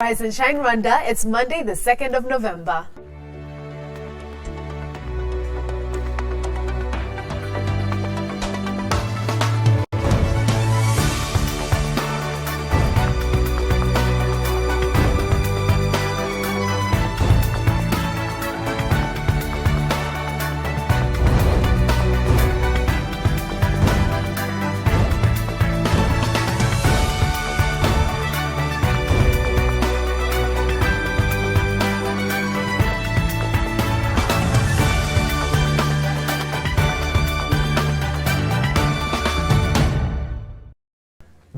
Rise and shine, Rwanda. It's Monday, the 2nd of November.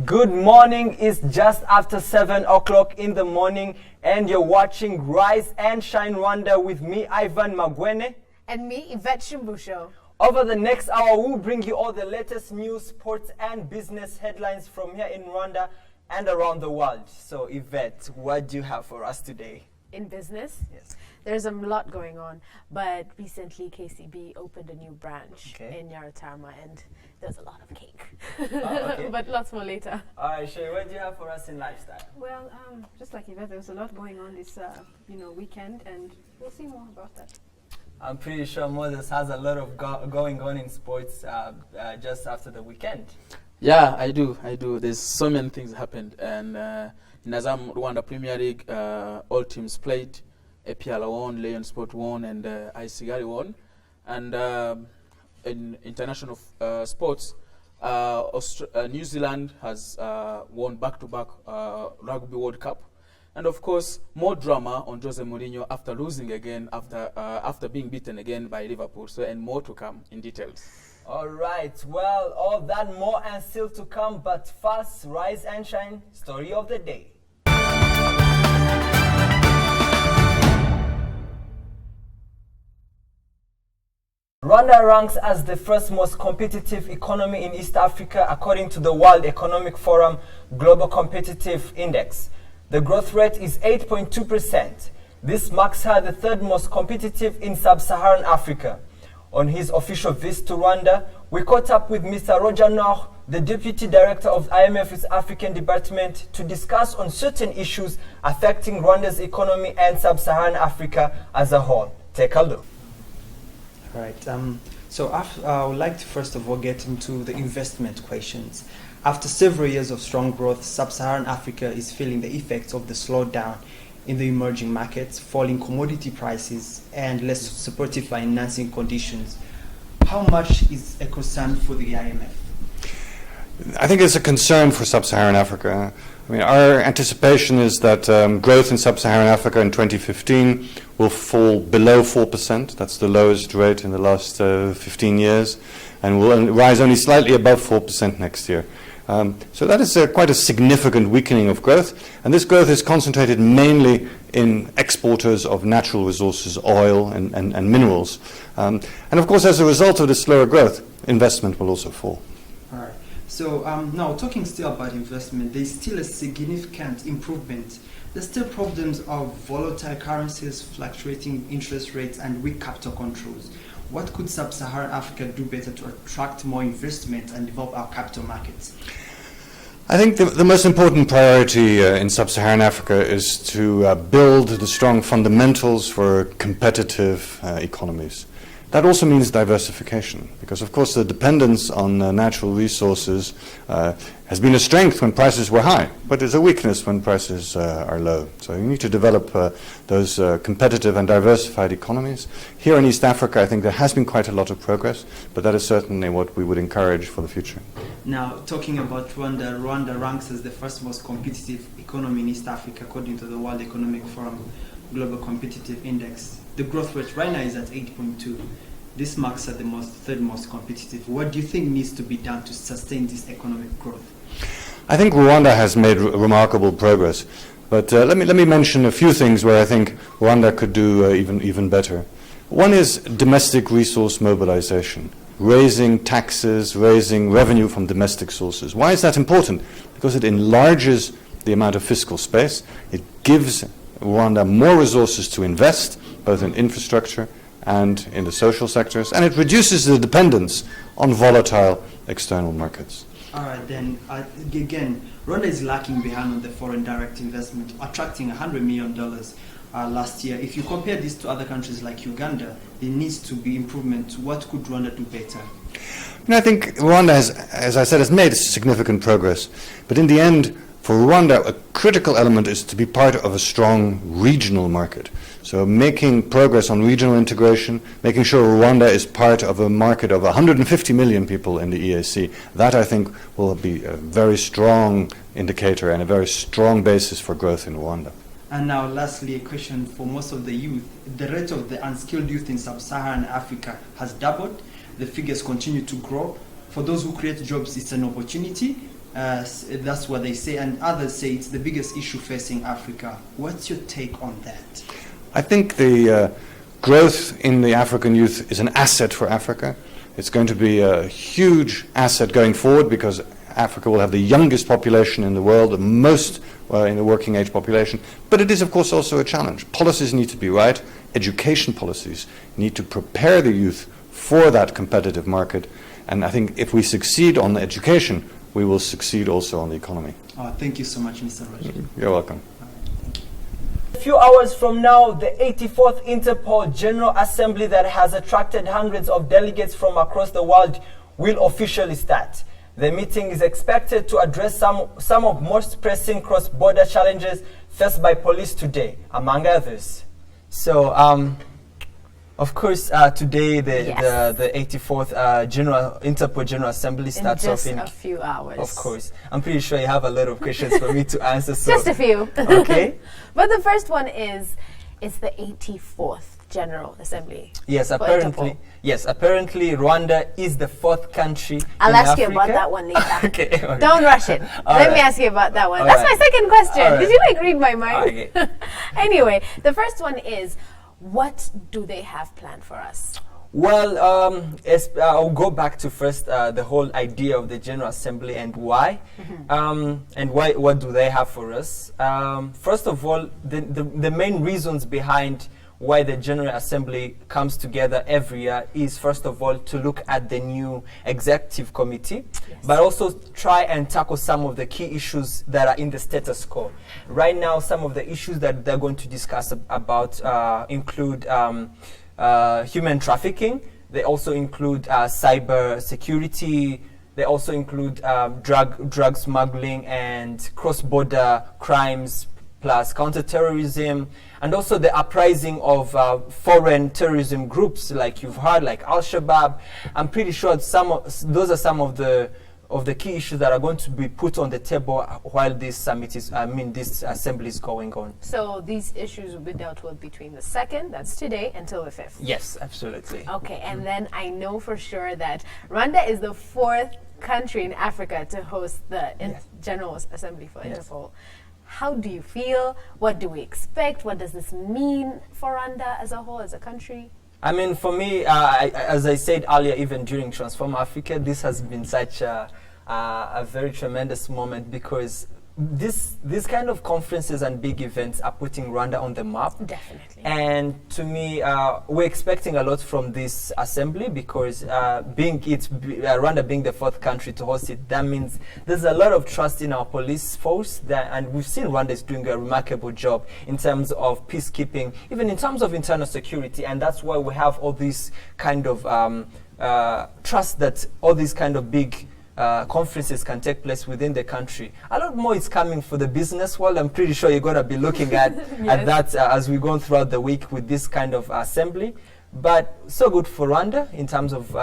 Good morning. It's just after 7 o'clock in the morning and you're watching Rise and Shine Rwanda with me, Ivan Magwene. And me, Yvette Shimbusho. Over the next hour, we'll bring you all the latest news, sports and business headlines from here in Rwanda and around the world. So Yvette, what do you have for us today? In business? Yes. There's a lot going on, but recently KCB opened a new branch in Nyarutarama and there's a lot of cake. Okay. But lots more later. All right, Shay, what do you have for us in lifestyle? Well, just like Yvette, there's a lot going on this weekend, and we'll see more about that. I'm pretty sure Moses has a lot of going on in sports just after the weekend. Yeah, I do. There's so many things happened, and in Azam Rwanda Premier League, all teams played. APL won, Lion Sport won, and Isigari won. And in international sports, New Zealand has won back-to-back Rugby World Cup. And of course, more drama on Jose Mourinho after losing again, after being beaten again by Liverpool. So, and more to come in details. All right, well, all that more and still to come, but first, Rise and Shine, story of the day. Rwanda ranks as the first most competitive economy in East Africa according to the World Economic Forum Global Competitive Index. The growth rate is 8.2%. This marks her the third most competitive in sub-Saharan Africa. On his official visit to Rwanda, we caught up with Mr. Roger Noh, the Deputy Director of IMF's African Department, to discuss on certain issues affecting Rwanda's economy and sub-Saharan Africa as a whole. Take a look. Right. So I would like to first of all get into the investment questions. After several years of strong growth, sub-Saharan Africa is feeling the effects of the slowdown in the emerging markets, falling commodity prices, and less supportive financing conditions. How much is a concern for the IMF? I think it's a concern for sub-Saharan Africa. I mean, our anticipation is that growth in sub-Saharan Africa in 2015 will fall below 4%. That's the lowest rate in the last 15 years, and will rise only slightly above 4% next year. So that is quite a significant weakening of growth, and this growth is concentrated mainly in exporters of natural resources, oil and minerals. And of course, as a result of the slower growth, investment will also fall. All right. So now talking still about investment, there's still a significant improvement. There's still problems of volatile currencies, fluctuating interest rates, and weak capital controls. What could sub-Saharan Africa do better to attract more investment and develop our capital markets? I think the most important priority in sub-Saharan Africa is to build the strong fundamentals for competitive economies. That also means diversification, because of course the dependence on natural resources has been a strength when prices were high, but is a weakness when prices are low. So you need to develop those competitive and diversified economies. Here in East Africa, I think there has been quite a lot of progress, but that is certainly what we would encourage for the future. Now, talking about Rwanda, Rwanda ranks as the first most competitive economy in East Africa according to the World Economic Forum Global Competitive Index. The growth rate right now is at 8.2. This marks her the third most competitive. What do you think needs to be done to sustain this economic growth? I think Rwanda has made remarkable progress, but let me mention a few things where I think Rwanda could do even better. One is domestic resource mobilization, raising taxes, raising revenue from domestic sources. Why is that important? Because it enlarges the amount of fiscal space. It gives Rwanda more resources to invest, both in infrastructure and in the social sectors, and it reduces the dependence on volatile external markets. All right, then again, Rwanda is lacking behind on the foreign direct investment, attracting $100 million last year. If you compare this to other countries like Uganda, there needs to be improvement. What could Rwanda do better? And I think Rwanda has, as I said, has made significant progress. But in the end, for Rwanda, a critical element is to be part of a strong regional market. So making progress on regional integration, making sure Rwanda is part of a market of 150 million people in the EAC, that I think will be a very strong indicator and a very strong basis for growth in Rwanda. And now lastly, a question for most of the youth. The rate of the unskilled youth in sub-Saharan Africa has doubled. The figures continue to grow. For those who create jobs, it's an opportunity. That's what they say. And others say it's the biggest issue facing Africa. What's your take on that? I think the growth in the African youth is an asset for Africa. It's going to be a huge asset going forward because Africa will have the youngest population in the world, the most in the working age population. But it is, of course, also a challenge. Policies need to be right. Education policies need to prepare the youth for that competitive market. And I think if we succeed on education, we will succeed also on the economy. Thank you so much, Mr. Roger. You're welcome. A few hours from now, the 84th Interpol General Assembly that has attracted hundreds of delegates from across the world will officially start. The meeting is expected to address some of most pressing cross-border challenges faced by police today, among others. So, of course, today the 84th Interpol General Assembly starts off in a few hours. Of course. I'm pretty sure you have a lot of questions for me to answer. So. Just a few. Okay. But the first one is, it's the 84th General Assembly. Yes, apparently. Interpol. Yes, apparently Rwanda is the fourth country I'll in ask Africa. you about that one later. Okay. Okay. Don't rush it. Let me ask you about that one. That's my second question. All right. Did you like read my mind? Okay. Anyway, the first one is, what do they have planned for us? Well, I'll go back to first the whole idea of the General Assembly and why, and what do they have for us. First of all, the main reasons behind why the General Assembly comes together every year is, first of all, to look at the new executive committee, but also try and tackle some of the key issues that are in the status quo. Right now, some of the issues that they're going to discuss about include human trafficking. They also include cyber security. They also include drug smuggling and cross-border crimes, plus counterterrorism, and also the uprising of foreign terrorism groups, like you've heard, like Al-Shabaab. I'm pretty sure those are some of the key issues that are going to be put on the table while this this assembly is going on. So these issues will be dealt with between the 2nd, that's today, until the 5th. Yes, absolutely. Okay, and then I know for sure that Rwanda is the 4th country in Africa to host the General Assembly for Interpol. How do you feel? What do we expect? What does this mean for Rwanda as a whole, as a country? I mean, for me, as I said earlier, even during Transform Africa, this has been such a very tremendous moment because these kind of conferences and big events are putting Rwanda on the map. Definitely. And to me, we're expecting a lot from this assembly because Rwanda being the 4th country to host it, that means there's a lot of trust in our police force, and we've seen Rwanda is doing a remarkable job in terms of peacekeeping, even in terms of internal security, and that's why we have all this kind of trust that all these kind of big conferences can take place within the country. A lot more is coming for the business world. I'm pretty sure you're going to be looking at that as we go throughout the week with this kind of assembly. But so good for Rwanda in terms of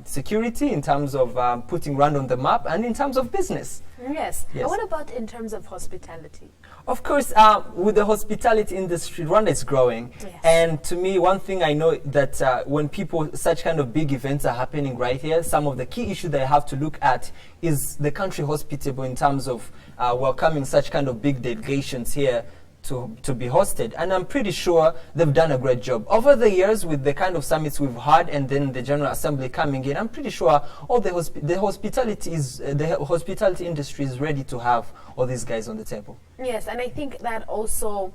security, in terms of putting Rwanda on the map, and in terms of business. Yes. And what about in terms of hospitality? Of course, with the hospitality industry, Rwanda is growing. Yes. And to me, one thing I know that when such kind of big events are happening right here, some of the key issues that I have to look at is the country hospitable in terms of welcoming such kind of big delegations here to be hosted. And I'm pretty sure they've done a great job. Over the years, with the kind of summits we've had and then the General Assembly coming in, I'm pretty sure all the hospitality industry is ready to have all these guys on the table. Yes, and I think that also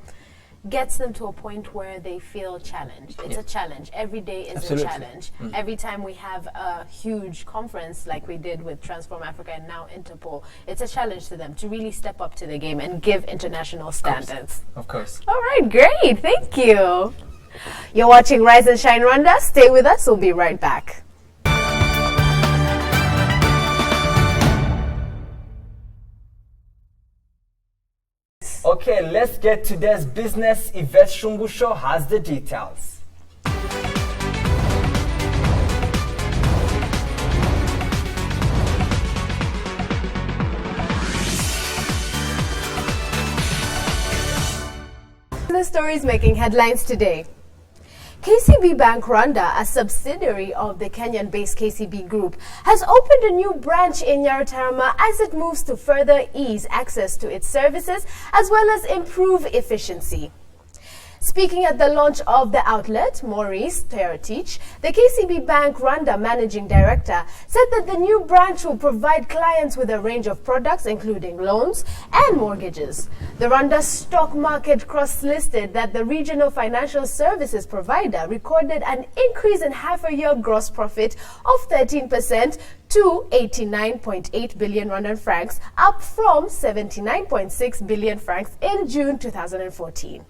gets them to a point where they feel challenged. It's a challenge. Every day is Absolutely. a challenge. Every time we have a huge conference like we did with Transform Africa and now Interpol, it's a challenge to them to really step up to the game and give international standards. Of course. All right, great. Thank you. You're watching Rise and Shine Rwanda. Stay with us. We'll be right back. Okay, let's get to today's business. Yvette Shumbusho has the details. The stories making headlines today. KCB Bank Rwanda, a subsidiary of the Kenyan-based KCB Group, has opened a new branch in Nyarutarama as it moves to further ease access to its services as well as improve efficiency. Speaking at the launch of the outlet, Maurice Teotich, the KCB Bank Rwanda managing director, said that the new branch will provide clients with a range of products including loans and mortgages. The Rwanda stock market cross-listed that the regional financial services provider recorded an increase in half-a-year gross profit of 13% to 89.8 billion Rwandan francs, up from 79.6 billion francs in June 2014.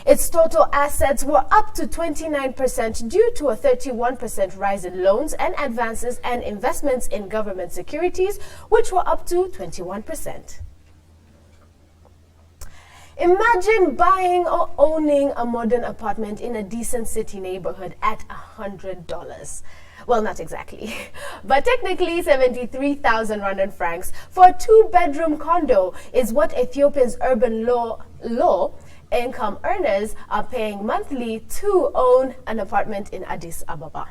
Its total assets were up to 29% due to a 31% rise in loans and advances and investments in government securities, which were up to 21%. Imagine buying or owning a modern apartment in a decent city neighborhood at $100. Well, not exactly, but technically 73,000 Rwandan francs for a two-bedroom condo is what Ethiopia's urban law income earners are paying monthly to own an apartment in Addis Ababa.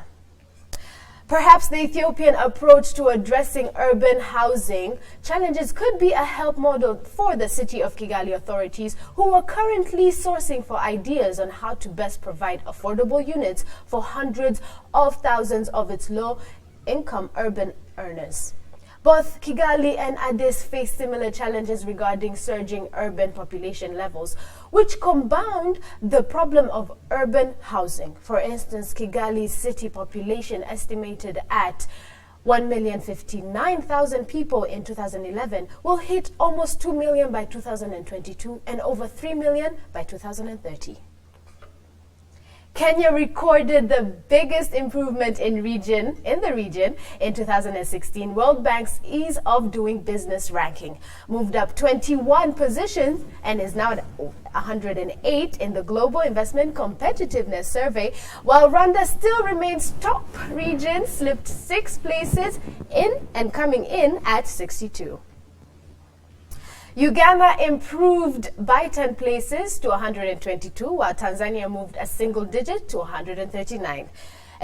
Perhaps the Ethiopian approach to addressing urban housing challenges could be a help model for the city of Kigali authorities, who are currently sourcing for ideas on how to best provide affordable units for hundreds of thousands of its low-income urban earners. Both Kigali and Addis face similar challenges regarding surging urban population levels, which compound the problem of urban housing. For instance, Kigali's city population estimated at 1,059,000 people in 2011 will hit almost 2 million by 2022 and over 3 million by 2030. Kenya recorded the biggest improvement in the region in 2016. World Bank's Ease of Doing Business ranking moved up 21 positions and is now at 108 in the Global Investment Competitiveness Survey, while Rwanda still remains top region, slipped 6 places in and coming in at 62. Uganda improved by 10 places to 122, while Tanzania moved a single digit to 139.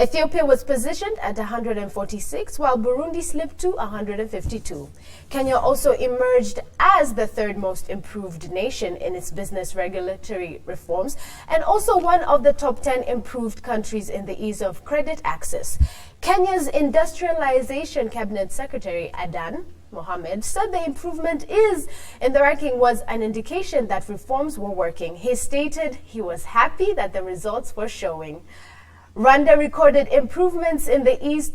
Ethiopia was positioned at 146, while Burundi slipped to 152. Kenya also emerged as the third most improved nation in its business regulatory reforms, and also one of the top 10 improved countries in the ease of credit access. Kenya's Industrialization Cabinet Secretary, Adan Mohammed, said the improvement in the ranking was an indication that reforms were working. He stated he was happy that the results were showing. Rwanda recorded improvements in the ease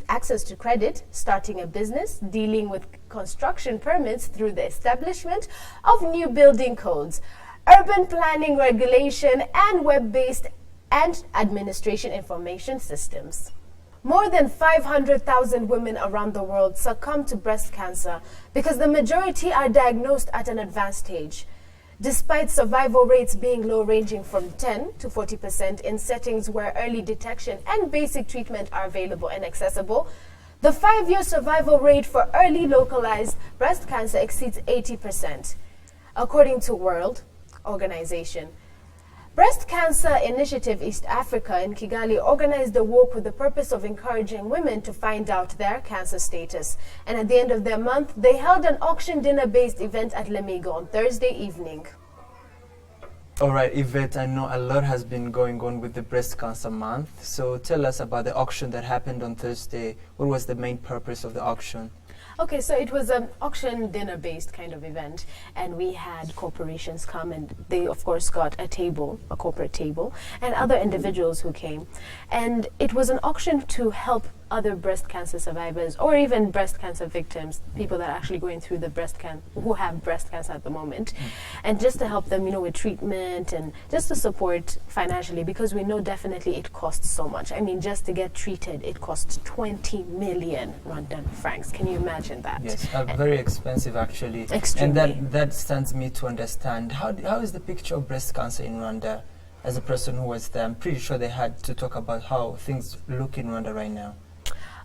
access to credit, starting a business, dealing with construction permits through the establishment of new building codes, urban planning regulation, and web-based and administration information systems. More than 500,000 women around the world succumb to breast cancer because the majority are diagnosed at an advanced stage. Despite survival rates being low, ranging from 10 to 40% in settings where early detection and basic treatment are available and accessible, the 5-year survival rate for early localized breast cancer exceeds 80%, according to World Organization. Breast Cancer Initiative East Africa in Kigali organized a walk with the purpose of encouraging women to find out their cancer status. And at the end of their month, they held an auction dinner-based event at Lemigo on Thursday evening. All right, Yvette, I know a lot has been going on with the Breast Cancer Month. So tell us about the auction that happened on Thursday. What was the main purpose of the auction? Okay, so it was an auction dinner based kind of event, and we had corporations come, and they of course got a table, a corporate table, and other individuals who came. And it was an auction to help other breast cancer survivors or even breast cancer victims, people that are actually going through the who have breast cancer at the moment, and just to help them, with treatment and just to support financially, because we know definitely it costs so much. I mean, just to get treated, it costs 20 million Rwandan francs. Can you imagine that? Yes, very expensive actually. Extremely. And that stands me to understand how is the picture of breast cancer in Rwanda. As a person who was there, I'm pretty sure they had to talk about how things look in Rwanda right now.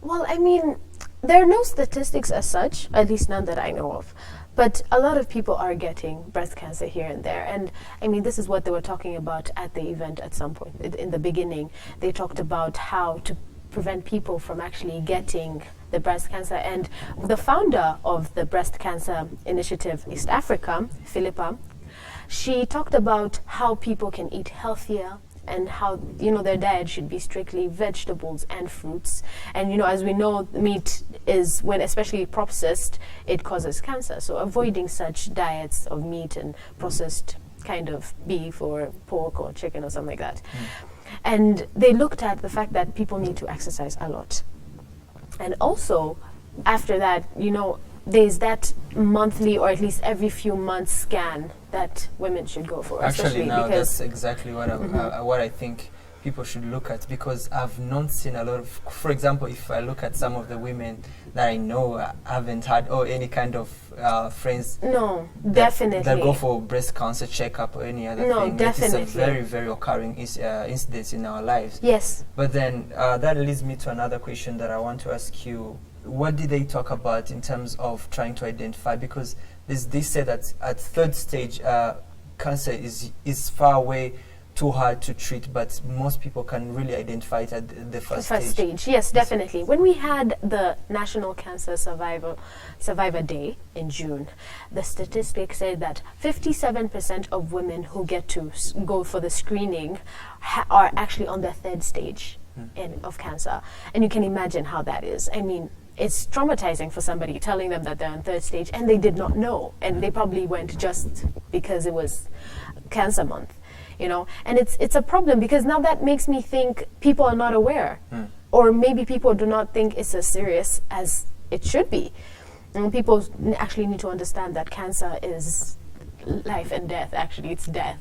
Well, I mean, there are no statistics as such, at least none that I know of. But a lot of people are getting breast cancer here and there. And I mean, this is what they were talking about at the event at some point. In the beginning, they talked about how to prevent people from actually getting the breast cancer. And the founder of the Breast Cancer Initiative East Africa, Philippa, she talked about how people can eat healthier, and how their diet should be strictly vegetables and fruits. And as we know, meat is, when especially processed, it causes cancer. So avoiding such diets of meat and processed kind of beef or pork or chicken or something like that. And they looked at the fact that people need to exercise a lot. And also, after that, there's that monthly or at least every few months scan that women should go for. Actually, now that's exactly what I think people should look at, because I've not seen a lot of, for example, if I look at some of the women that I know, I haven't had any kind of friends definitely that go for breast cancer checkup or any other thing. Definitely. It's a very, very occurring incidents in our lives. Yes. But then that leads me to another question that I want to ask you. What did they talk about in terms of trying to identify? Because they said that at third stage, cancer is far away, too hard to treat, but most people can really identify it at the first stage. Yes, definitely. When we had the National Cancer Survivor Day in June, the statistics said that 57% of women who get to go for the screening are actually on the third stage of cancer. And you can imagine how that is. I mean, it's traumatizing for somebody telling them that they're on third stage and they did not know, and they probably went just because it was Cancer Month, and it's a problem, because now that makes me think people are not aware, or maybe people do not think it's as serious as it should be. And people actually need to understand that cancer is life and death. Actually, it's death,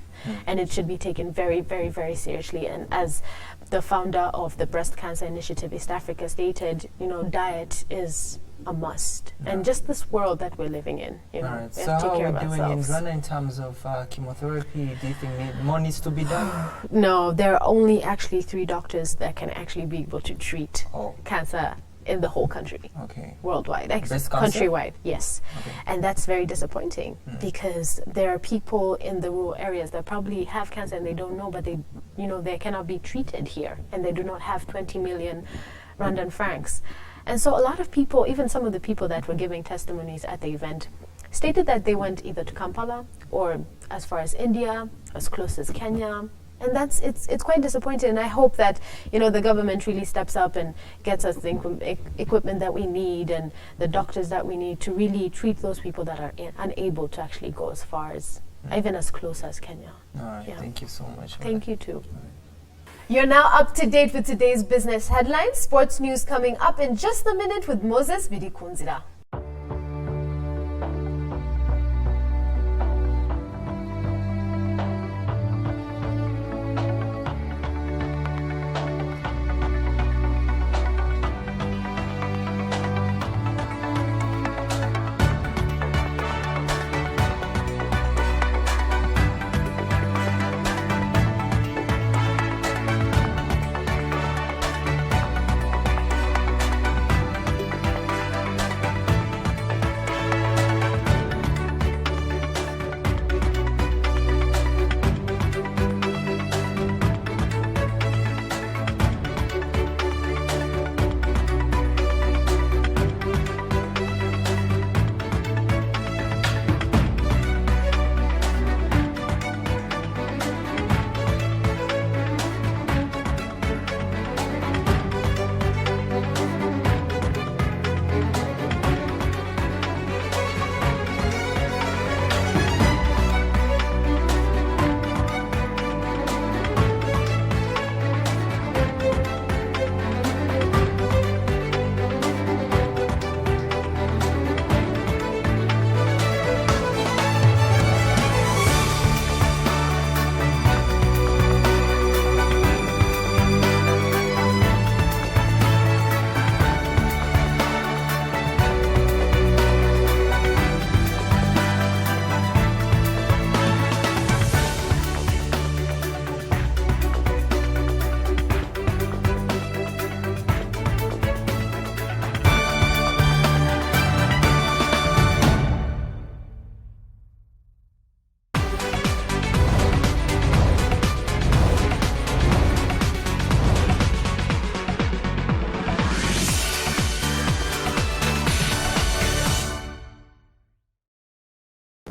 and it should be taken very, very, very seriously. And as the founder of the Breast Cancer Initiative East Africa stated, diet is a must. And just this world that we're living in, we have So to how take care are of we doing ourselves. in Rwanda in terms of chemotherapy? Do you think more needs to be done? No, there are only actually 3 doctors that can actually be able to treat cancer in the whole country. Okay. Worldwide, Breast cancer? countrywide, yes. Okay. And that's very disappointing, because there are people in the rural areas that probably have cancer and they don't know, but they cannot be treated here, and they do not have 20 million Rwandan francs. And so a lot of people, even some of the people that were giving testimonies at the event, stated that they went either to Kampala or as far as India, as close as Kenya. And it's quite disappointing, and I hope that the government really steps up and gets us the equipment that we need and the doctors that we need to really treat those people that are unable to actually go as far as, even as close as Kenya. All right, thank you so much. Thank you too. You're now up to date with today's business headlines. Sports news coming up in just a minute with Moses Bidikunzira.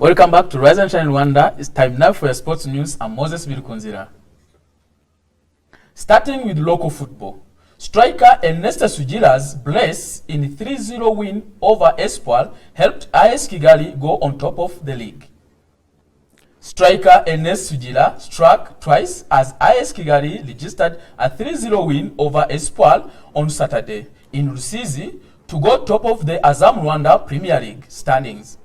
Welcome back to Rise and Shine Rwanda. It's time now for your sports news. I'm Moses Birukunzira. Starting with local football. Striker Ernesta Sugila's brace in 3-0 win over Espoir helped AS Kigali go on top of the league. Striker Ernest Sugila struck twice as AS Kigali registered a 3-0 win over Espoir on Saturday in Rusizi to go top of the Azam Rwanda Premier League standings.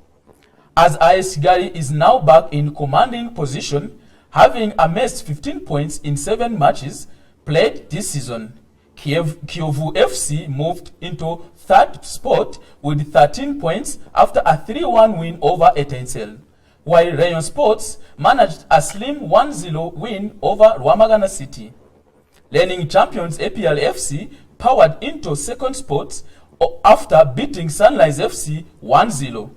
As AS Kigali is now back in commanding position, having amassed 15 points in 7 matches played this season. Kiyovu FC moved into third spot with 13 points after a 3-1 win over Etincelle, while Rayon Sports managed a slim 1-0 win over Rwamagana City. Reigning champions APL FC powered into second spot after beating Sunrise FC 1-0.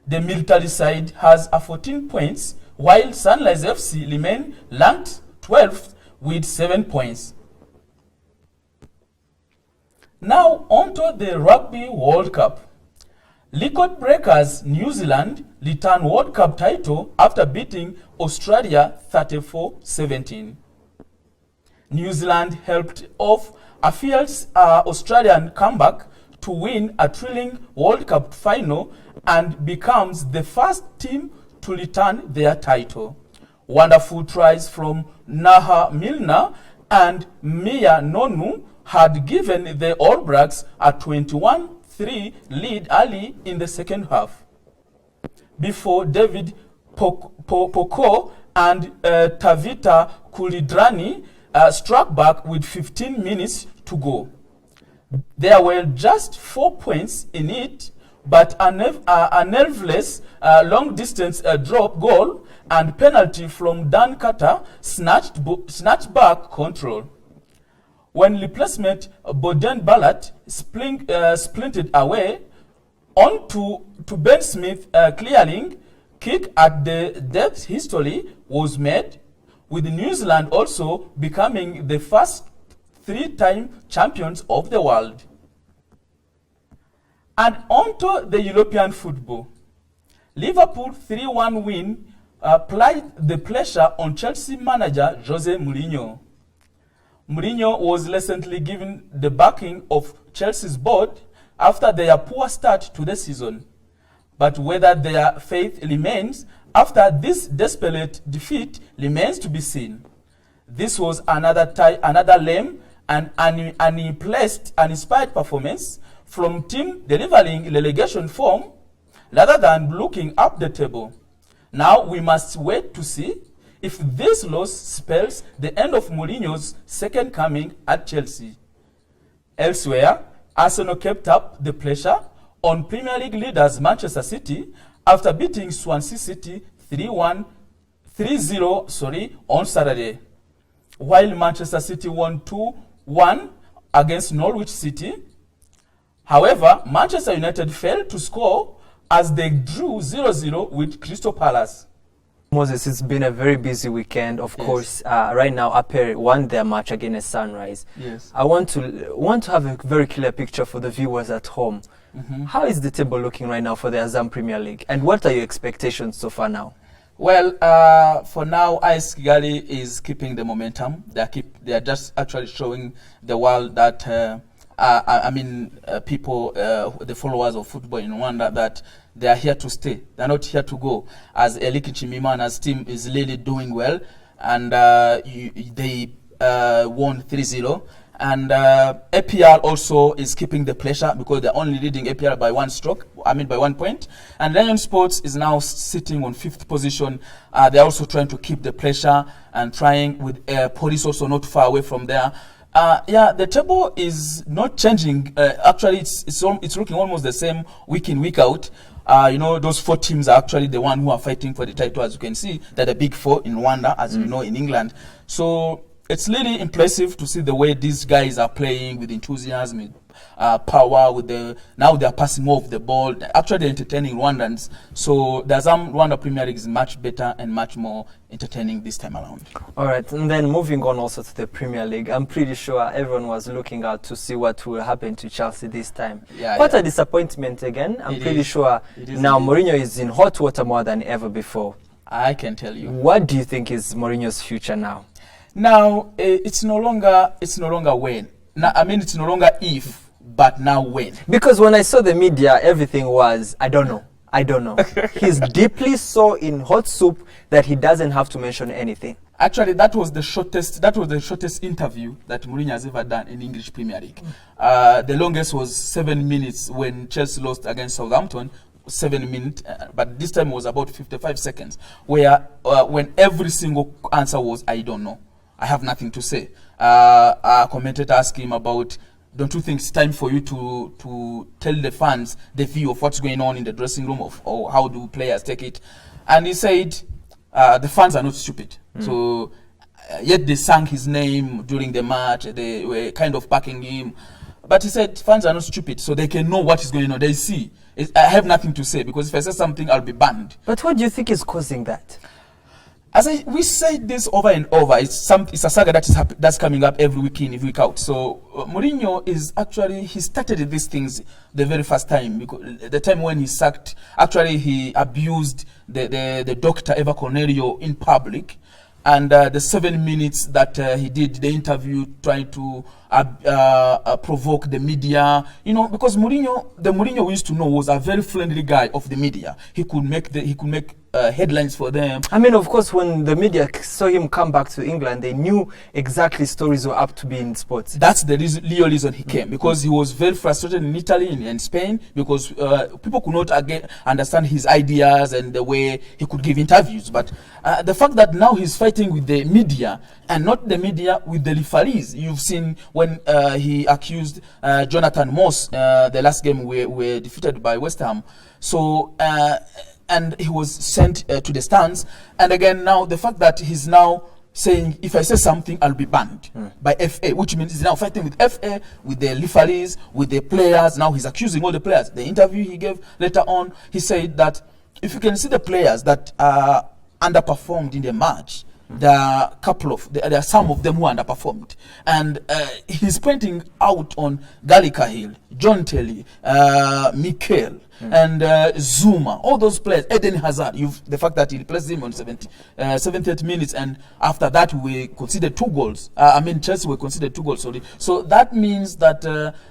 The military side has a 14 points, while Sunrise FC remain ranked 12th with 7 points. Now onto the Rugby World Cup. Record breakers New Zealand return World Cup title after beating Australia 34-17. New Zealand helped off a fierce Australian comeback to win a thrilling World Cup final and becomes the first team to return their title. Wonderful tries from Naha Milner and Mia Nonu had given the All Blacks a 21-3 lead early in the second half, before David Poko and Tavita Kulidrani struck back with 15 minutes to go. There were just 4 points in it, but a nerveless long-distance drop goal and penalty from Dan Carter snatched back control. When replacement Boden Ballat splintered away, on to Ben Smith clearing kick at the depth, history was made, with New Zealand also becoming the first 3-time champions of the world. And onto the European football. Liverpool 3-1 win applied the pressure on Chelsea manager Jose Mourinho. Mourinho was recently given the backing of Chelsea's board after their poor start to the season. But whether their faith remains after this desperate defeat remains to be seen. This was another lame and uninspired performance from team delivering relegation form rather than looking up the table. Now we must wait to see if this loss spells the end of Mourinho's second coming at Chelsea. Elsewhere, Arsenal kept up the pressure on Premier League leaders Manchester City after beating Swansea City 3-0 on Saturday, while Manchester City won 2-1 against Norwich City. However, Manchester United failed to score as they drew 0-0 with Crystal Palace. Moses, it's been a very busy weekend. Of course, right now, Aperi won their match against Sunrise. Yes. I want to have a very clear picture for the viewers at home. How is the table looking right now for the Azam Premier League, and what are your expectations so far now? Well, for now, AS Kigali is keeping the momentum. They are just actually showing the world that people, the followers of football in Rwanda, that they are here to stay. They're not here to go. As Eliki Chimimana's team is really doing well, and they won 3-0. And APR also is keeping the pressure because they're only leading APR by 1 point. And Lion Sports is now sitting on 5th position. They're also trying to keep the pressure and trying with Police also not far away from there. The table is not changing. Actually, it's looking almost the same week in, week out. Those 4 teams are actually the one who are fighting for the title. As you can see, they're the big 4 in Rwanda, as we know in England. So it's really impressive to see the way these guys are playing with enthusiasm, with power. Now they are passing more of the ball. Actually, entertaining Rwandans. So the Rwanda Premier League is much better and much more entertaining this time around. All right, and then moving on also to the Premier League, I'm pretty sure everyone was looking out to see what will happen to Chelsea this time. What a disappointment again. I'm pretty sure now Mourinho is in hot water more than ever before. I can tell you. What do you think is Mourinho's future now? Now, it's no longer when. Now, I mean, it's no longer if, but now when. Because when I saw the media, everything was, I don't know. He's deeply so in hot soup that he doesn't have to mention anything. Actually, that was the shortest interview that Mourinho has ever done in English Premier League. The longest was 7 minutes when Chelsea lost against Southampton. 7 minutes, but this time it was about 55 seconds, where when every single answer was, I don't know. I have nothing to say. A commentator asked him about, don't you think it's time for you to tell the fans the view of what's going on in the dressing room, or how do players take it? And he said, the fans are not stupid. So yet they sang his name during the match. They were kind of backing him. But he said, fans are not stupid, so they can know what is going on. They see. I have nothing to say, because if I say something, I'll be banned. But what do you think is causing that? We say this over and over. It's a saga that's coming up every week in, every week out. So Mourinho he started these things the very first time, because the time when he sacked, he abused the doctor Eva Cornelio in public. And the 7 minutes that he did the interview, trying to provoke the media, because the Mourinho we used to know was a very friendly guy of the media. He could make headlines for them. I mean, of course, when the media saw him come back to England, they knew exactly stories were up to be in sports. That's the real reason he came, because he was very frustrated in Italy and Spain, because people could not understand his ideas and the way he could give interviews. But the fact that now he's fighting with the media, and not the media with the referees. You've seen when he accused Jonathan Moss, the last game we were defeated by West Ham. So and he was sent to the stands. And again, now the fact that he's now saying, if I say something, I'll be banned by FA, which means he's now fighting with FA, with the referees, with the players. Now he's accusing all the players. The interview he gave later on, he said that if you can see the players that underperformed in the match, there are some of them who underperformed, and he's pointing out on Gary Cahill, John Terry, Mikel, and Zuma, all those players, Eden Hazard. The fact that he replaced him on 78 minutes, and after that we conceded 2 goals. Chelsea were conceded 2 goals. Sorry. So that means that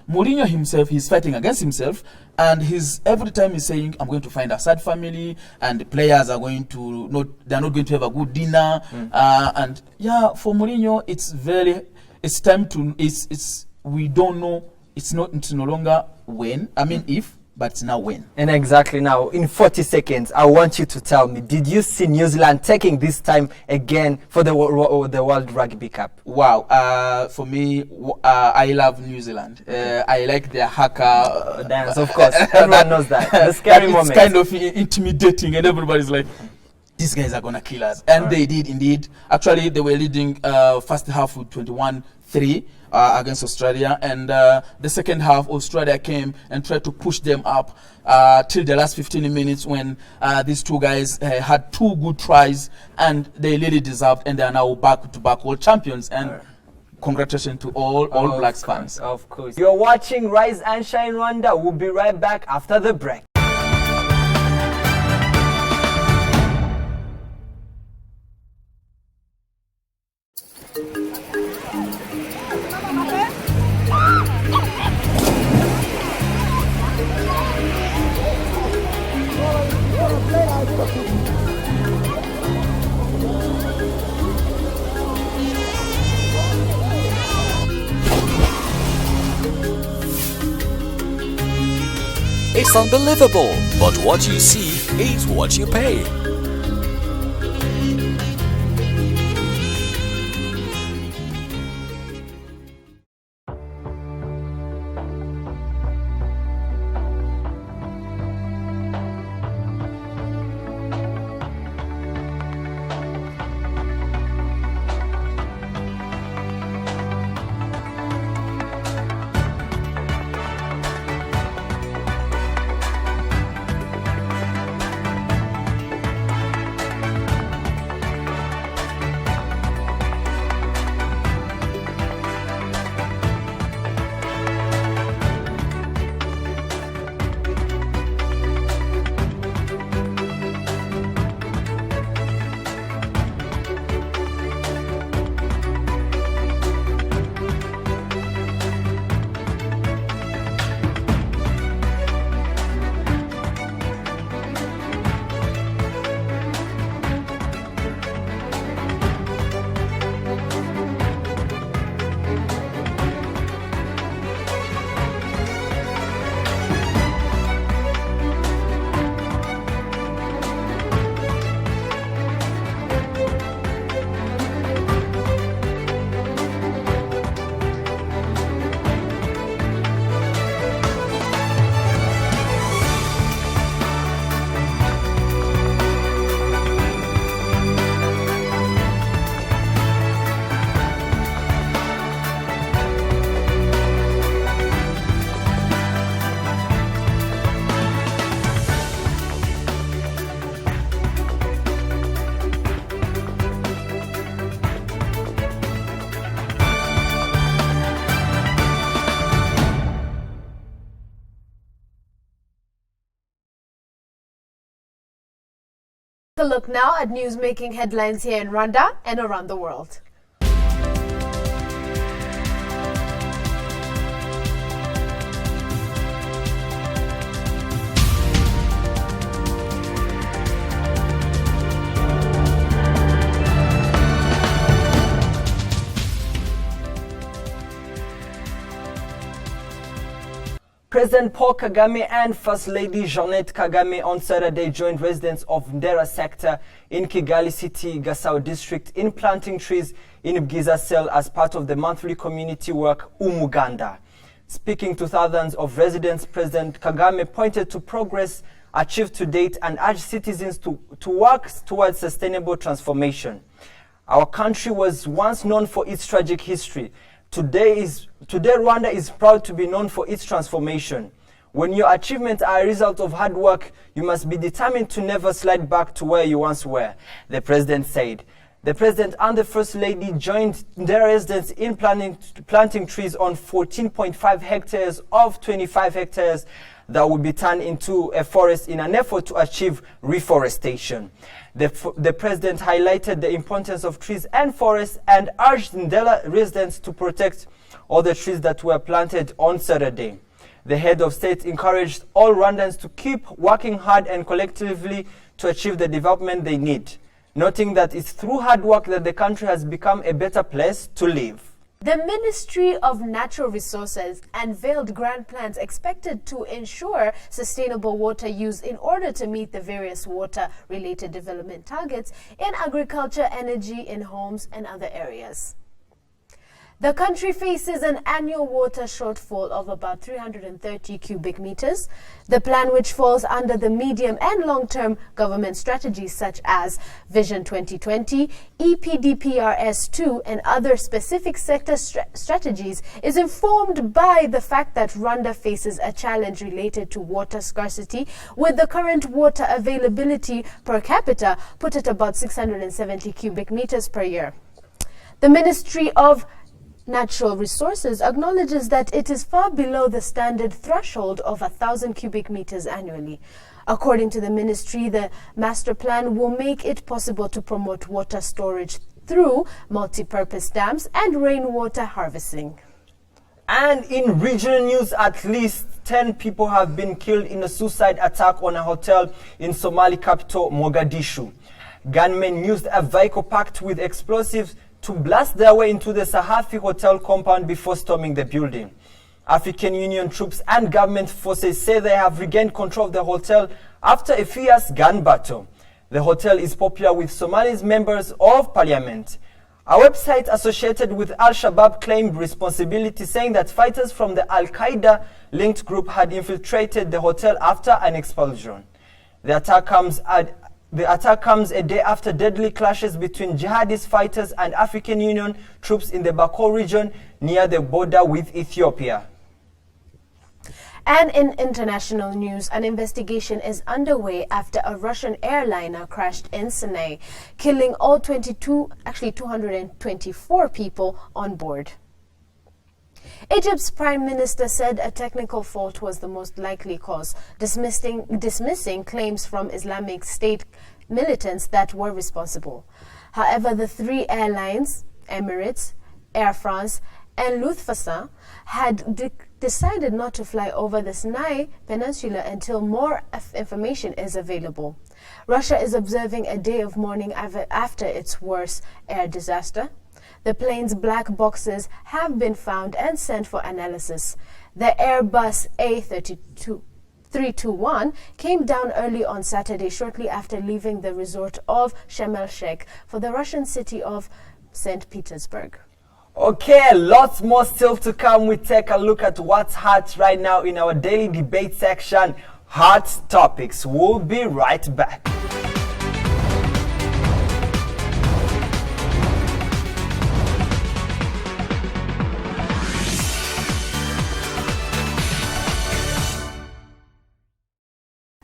Mourinho himself, he's fighting against himself, and every time he's saying, I'm going to find a sad family, and the players are going to they're not going to have a good dinner. And yeah, for Mourinho, it's time to, we don't know, it's no longer when, if, but it's now when. And exactly now, in 40 seconds, I want you to tell me, did you see New Zealand taking this time again for the World Rugby Cup? Wow. For me, I love New Zealand. I like their haka dance, of course. Everyone knows that. The scary moment. It's kind of intimidating, and everybody's like, these guys are going to kill us. And they did indeed. Actually, they were leading first half with 21-3 against Australia. And the second half, Australia came and tried to push them up till the last 15 minutes, when these two guys had 2 good tries, and they really deserved, and they are now back-to-back world champions. And congratulations to all Blacks fans. Of course. You're watching Rise and Shine Rwanda. We'll be right back after the break. It's unbelievable, but what you see is what you pay. A look now at news making headlines here in Rwanda and around the world. President Paul Kagame and First Lady Jeanette Kagame on Saturday joined residents of Ndera sector in Kigali City, Gasao district in planting trees in Bgiza Cell as part of the monthly community work Umuganda. Speaking to thousands of residents, President Kagame pointed to progress achieved to date and urged citizens to work towards sustainable transformation. Our country was once known for its tragic history. Today, Rwanda is proud to be known for its transformation. When your achievements are a result of hard work, you must be determined to never slide back to where you once were, the president said. The president and the first lady joined their residents in planting trees on 14.5 hectares of 25 hectares that will be turned into a forest in an effort to achieve reforestation. The president highlighted the importance of trees and forests and urged Ndela residents to protect all the trees that were planted on Saturday. The head of state encouraged all Rwandans to keep working hard and collectively to achieve the development they need, noting that it's through hard work that the country has become a better place to live. The Ministry of Natural Resources unveiled grand plans expected to ensure sustainable water use in order to meet the various water-related development targets in agriculture, energy, in homes, and other areas. The country faces an annual water shortfall of about 330 cubic meters. The plan, which falls under the medium and long-term government strategies such as Vision 2020, EPDPRS2, and other specific sector strategies, is informed by the fact that Rwanda faces a challenge related to water scarcity, with the current water availability per capita put at about 670 cubic meters per year. The Ministry of Natural Resources acknowledges that it is far below the standard threshold of 1,000 cubic meters annually. According to the ministry, the master plan will make it possible to promote water storage through multi-purpose dams and rainwater harvesting. And in regional news, at least 10 people have been killed in a suicide attack on a hotel in Somali capital Mogadishu. Gunmen used a vehicle packed with explosives to blast their way into the Sahafi hotel compound before storming the building. African Union troops and government forces say they have regained control of the hotel after a fierce gun battle. The hotel is popular with Somali's members of parliament. A website associated with Al-Shabaab claimed responsibility, saying that fighters from the Al-Qaeda-linked group had infiltrated the hotel after an explosion. The attack comes a day after deadly clashes between jihadist fighters and African Union troops in the Bakool region near the border with Ethiopia. And in international news, an investigation is underway after a Russian airliner crashed in Sinai, killing all 224 people on board. Egypt's prime minister said a technical fault was the most likely cause, dismissing claims from Islamic State militants that were responsible. However, the three airlines, Emirates, Air France, and Lufthansa, had decided not to fly over the Sinai Peninsula until more information is available. Russia is observing a day of mourning after its worst air disaster. The plane's black boxes have been found and sent for analysis. The Airbus A321 came down early on Saturday, shortly after leaving the resort of Sharm el-Sheikh for the Russian city of St. Petersburg. Okay, lots more still to come. We take a look at what's hot right now in our daily debate section, Hot Topics. We'll be right back.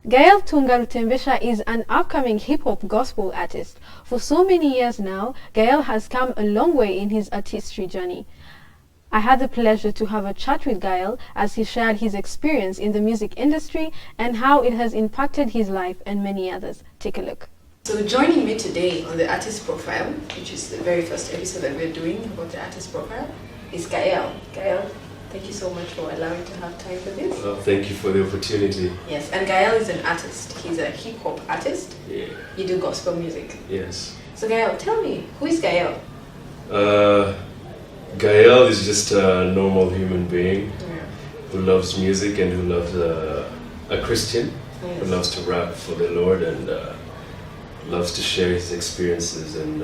Gael Tunga Rutembesha is an upcoming hip-hop gospel artist. For so many years now, Gael has come a long way in his artistry journey. I had the pleasure to have a chat with Gael as he shared his experience in the music industry and how it has impacted his life and many others. Take a look. So joining me today on the artist profile, which is the very first episode that we're doing about the artist profile, is Gael. Gael, thank you so much for allowing to have time for this. Well, thank you for the opportunity. Yes, and Gael is an artist. He's a hip-hop artist. Yeah. You do gospel music. Yes. So Gael, tell me, who is Gael? Gael is just a normal human being Yeah. who loves music and who loves a Christian who Yes. loves to rap for the Lord and loves to share his experiences and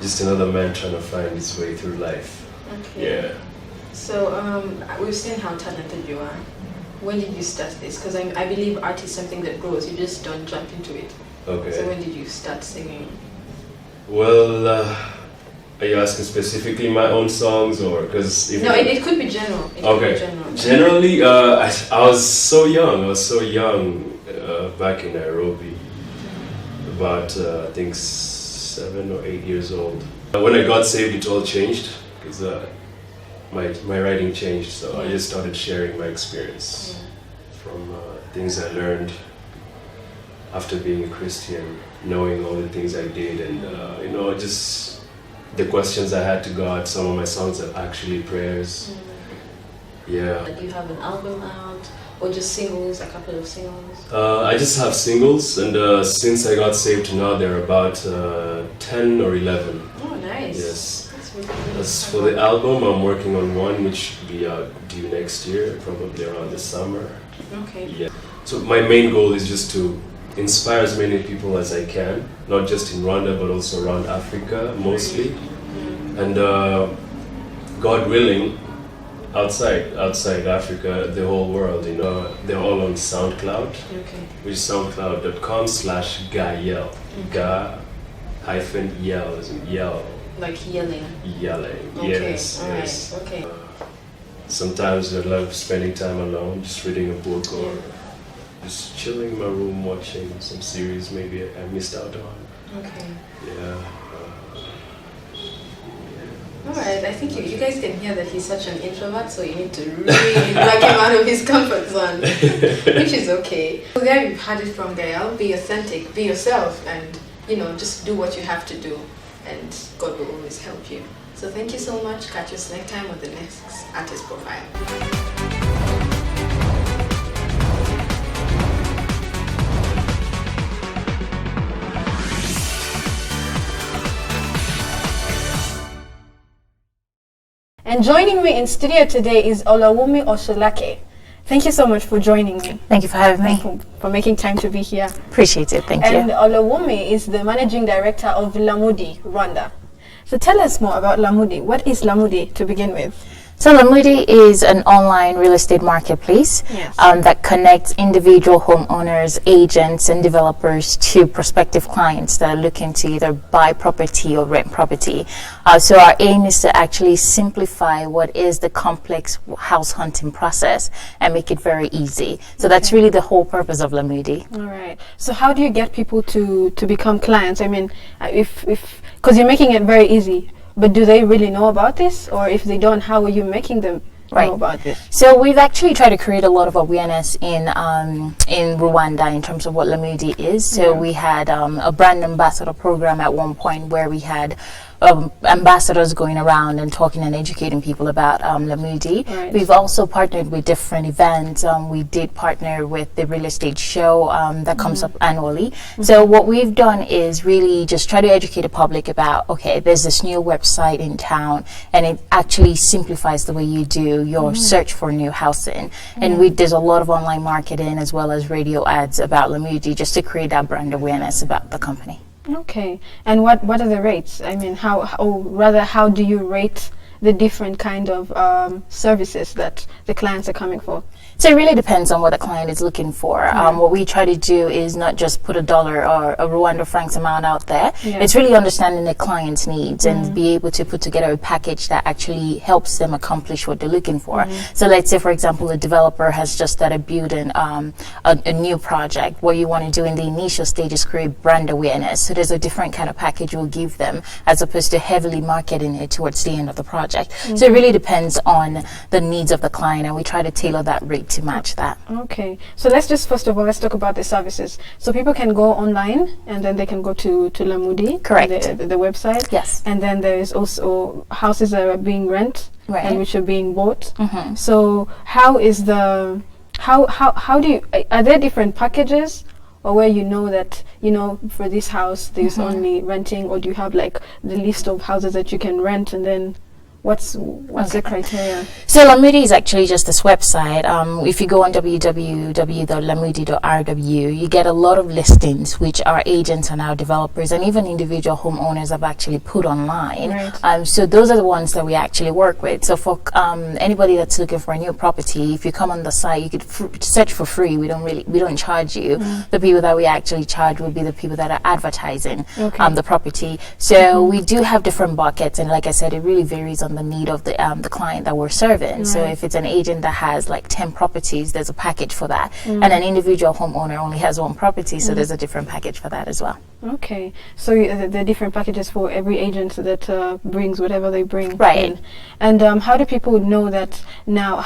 just another man trying to find his way through life. Okay. Yeah. So we've seen how talented you are. When did you start this? Because I believe art is something that grows. You just don't jump into it. Okay. So when did you start singing? Well, are you asking specifically my own songs or because No, it could be general. It could Okay. be general. Generally, I was so young. I was so young back in Nairobi, about I think 7 or 8 years old. When I got saved, it all changed because my writing changed. So I just started sharing my experience from things I learned after being a Christian, knowing all the things I did, and just the questions I had to God. Some of my songs are actually prayers. Yeah. Do you have an album out or just singles, a couple of singles? I just have singles, and since I got saved to now, there are about 10 or 11. Oh, nice. Yes. That's really good. As for the album, I'm working on one which will be due next year, probably around the summer. Okay. Yeah. So my main goal is just to inspire as many people as I can, not just in Rwanda, but also around Africa, mostly. And God willing, outside Africa, the whole world, they're all on SoundCloud, Okay. which is soundcloud.com/Gael. Ga-yell as in yell, Like yelling. yelling. Okay. Yes, All right. yes. Okay. Sometimes I love spending time alone, just reading a book or just chilling in my room watching some series maybe I missed out on. Okay. Yeah. All right. I think you guys can hear that he's such an introvert, so you need to really drag him out of his comfort zone, which is okay. So there you've had it from Gael. Be authentic, be yourself, and just do what you have to do, and God will always help you. So thank you so much. Catch us next time with the next artist profile. And joining me in studio today is Olawumi Osholake. Thank you so much for joining me. Thank you for having me. For making time to be here. Appreciate it. Thank And you. Olawumi is the managing director of Lamudi, Rwanda. So tell us more about Lamudi. What is Lamudi to begin with? So Lamudi is an online real estate marketplace Yes. that connects individual homeowners, agents, and developers to prospective clients that are looking to either buy property or rent property. So our aim is to actually simplify what is the complex house hunting process and make it very easy. So that's really the whole purpose of Lamudi. All right. So how do you get people to become clients? I mean, because you're making it very easy. But do they really know about this? Or if they don't, how are you making them know about this? So we've actually tried to create a lot of awareness in Rwanda in terms of what Lamudi is. So we had a brand ambassador program at one point where we had ambassadors going around and talking and educating people about Lamudi. Right. We've also partnered with different events. We did partner with the real estate show that comes up annually. So what we've done is really just try to educate the public about, okay, there's this new website in town and it actually simplifies the way you do your search for new housing. And there's a lot of online marketing as well as radio ads about Lamudi just to create that brand awareness about the company. Okay. And what are the rates? I mean, how do you rate the different kind of services that the clients are coming for? So it really depends on what the client is looking for. What we try to do is not just put a dollar or a Rwanda francs amount out there. Yeah. It's really understanding the client's needs and be able to put together a package that actually helps them accomplish what they're looking for. So let's say, for example, a developer has just started building a new project. What you want to do in the initial stage is create brand awareness. So there's a different kind of package we'll give them as opposed to heavily marketing it towards the end of the project. project. So it really depends on the needs of the client, and we try to tailor that rate to match that. Okay, so let's just first of all let's talk about the services. So people can go online and then they can go to Lamudi, Correct. the website. Yes. And then there is also houses that are being rent Right. and which are being bought. Mhm. So how is the how do you are there different packages, or where you know that for this house there's only renting, or do you have like the list of houses that you can rent, and then what's the criteria? So Lamudi is actually just this website. If you go on www.lamudi.rw, you get a lot of listings which our agents and our developers and even individual homeowners have actually put online. Right. So those are the ones that we actually work with. So for anybody that's looking for a new property, if you come on the site, you could search for free. We don't charge you. The people that we actually charge will be the people that are advertising the property. So we do have different buckets, and like I said, it really varies on the need of the client that we're serving. So if it's an agent that has like 10 properties, there's a package for that, and an individual homeowner only has one property, so there's a different package for that as well. Okay, so there are different packages for every agent that brings whatever they bring in. And how do people know that now?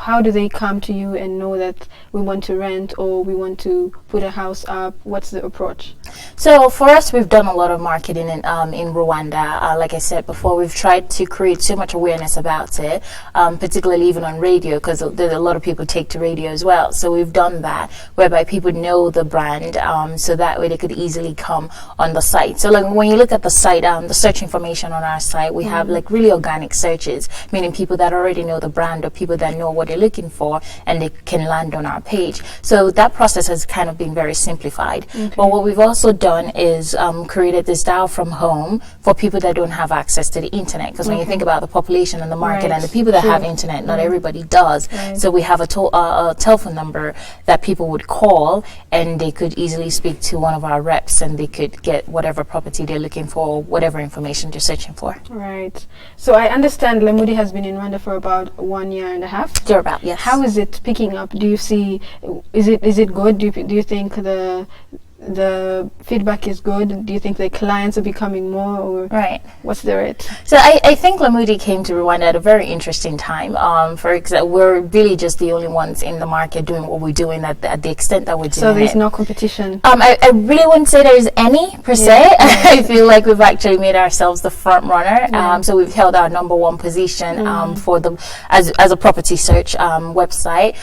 How do they come to you and know that we want to rent or we want to put a house up? What's the approach? So for us, we've done a lot of marketing in Rwanda. Like I said before, we've tried to create so much awareness about it, particularly even on radio, because there's a lot of people take to radio as well. So we've done that, whereby people know the brand, so that way they could easily come on the site. So like when you look at the site, the search information on our site, we have like really organic searches, meaning people that already know the brand or people that know what they're looking for, and they can land on our page. So that process has kind of been very simplified. But what we've also done is created this dial from home for people that don't have access to the internet, because when you think about the population and the market and the people that have internet, not everybody does. So we have a telephone number that people would call, and they could easily speak to one of our reps, and they could get whatever property they're looking for, whatever information they're searching for. Right. So I understand Lamudi has been in Rwanda for about 1.5 years. Thereabout, yes. How is it picking up? Do you see? Is it good? Do you think the feedback is good? Do you think the clients are becoming more, or what's the rate? So I think Lamudi came to Rwanda at a very interesting time. For example, we're really just the only ones in the market doing what we're doing at the extent that we're doing. So there's no competition? I really wouldn't say there's any per se. I feel like we've actually made ourselves the front runner. So we've held our #1 position for as a property search website.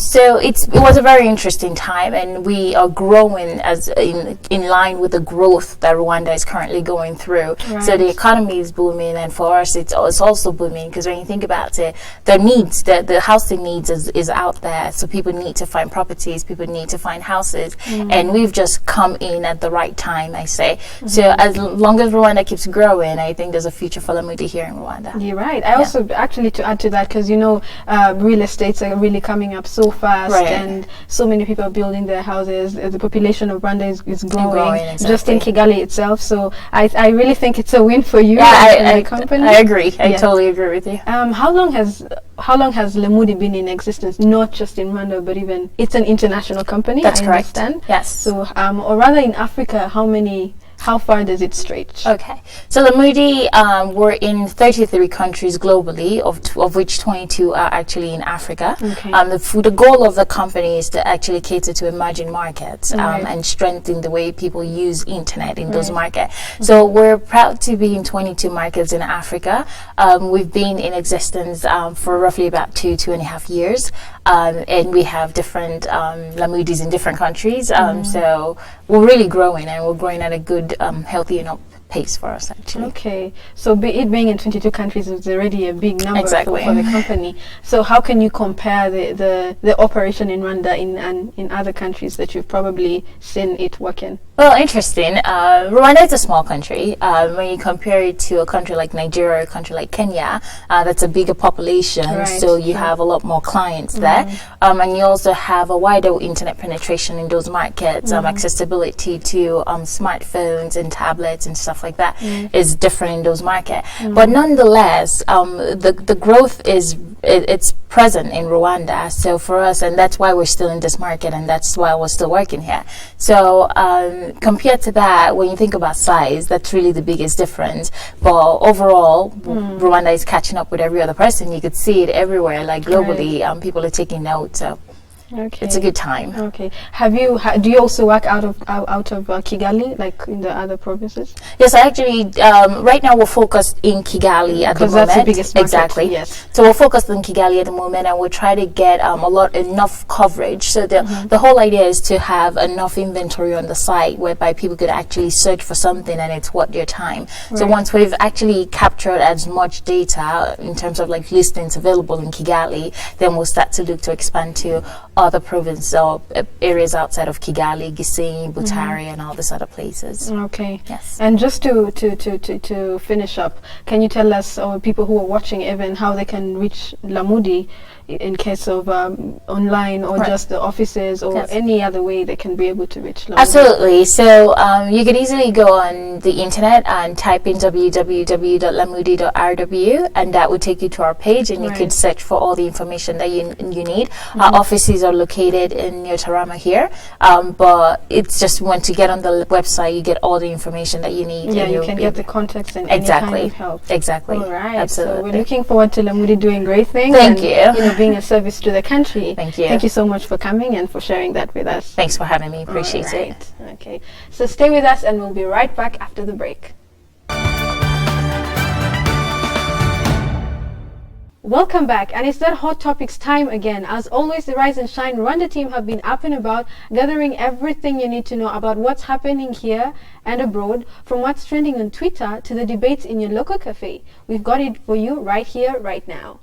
So it was a very interesting time, and we are growing as in line with the growth that Rwanda is currently going through. So the economy is booming, and for us it's also booming, because when you think about it, the needs, the housing needs is out there. So people need to find properties, people need to find houses, and we've just come in at the right time, I say. So as long as Rwanda keeps growing, I think there's a future for Lamudi here in Rwanda. You're right. I also actually, to add to that, because real estates are really coming up so fast, and so many people are building their houses. The population of Rwanda is growing, just in Kigali itself. So I really think it's a win for you and the company. I agree. I totally agree with you. How long has Lamudi been in existence? Not just in Rwanda, but even it's an international company. That's correct. Understand. Yes. So or rather in Africa, how far does it stretch? Okay, so Lamudi, we're in 33 countries globally, of which 22 are actually in Africa. The goal of the company is to actually cater to emerging markets and strengthen the way people use internet in those markets. So we're proud to be in 22 markets in Africa. We've been in existence for roughly about 2.5 years. And we have different Lamudis in different countries. So we're really growing, and we're growing at a good, healthy enough pace for us, actually. Okay, so it being in 22 countries is already a big number Exactly. for the company. So how can you compare the operation in Rwanda in other countries that you've probably seen it working? Well, interesting. Rwanda is a small country. When you compare it to a country like Nigeria, or a country like Kenya, that's a bigger population, so you have a lot more clients there. And you also have a wider internet penetration in those markets. Accessibility to smartphones and tablets and stuff like that is different in those markets. But nonetheless, the growth is it's present in Rwanda. So for us, and that's why we're still in this market, and that's why we're still working here. So compared to that, when you think about size, that's really the biggest difference. But overall, Rwanda is catching up with every other person. You could see it everywhere, like globally. People are taking note. So Okay. it's a good time. Okay. Do you also work out of Kigali, like in the other provinces? Yes, I actually right now we're focused in Kigali at the moment. Because that's the biggest market. Exactly. Yes. So we're focused in Kigali at the moment, and we'll try to get enough coverage. So the whole idea is to have enough inventory on the site whereby people could actually search for something and it's worth their time. So once we've actually captured as much data in terms of like listings available in Kigali, then we'll start to look to expand to other provinces or areas outside of Kigali, Gisenyi, Butare, and all these other places. Okay. Yes. And just to finish up, can you tell us, or people who are watching even, how they can reach Lamudi in case of online or just the offices or any other way they can be able to reach Lamudi? Absolutely. So you can easily go on the internet and type in www.lamudi.rw, and that will take you to our page, and you could search for all the information that you need. Our offices are located in near Tarama here, but it's just when to get on the website, you get all the information that you need. Yeah, you can get the context and any kind of help. Exactly. All right. Absolutely. So we're looking forward to Lamudi doing great things. Thank and, you. Being a service to the country. Thank you. Thank you so much for coming and for sharing that with us. Thanks for having me. Appreciate it. Okay. So stay with us, and we'll be right back after the break. Welcome back, and it's that Hot Topics time again. As always, the Rise and Shine Rwanda team have been up and about, gathering everything you need to know about what's happening here and abroad, from what's trending on Twitter to the debates in your local cafe. We've got it for you right here, right now.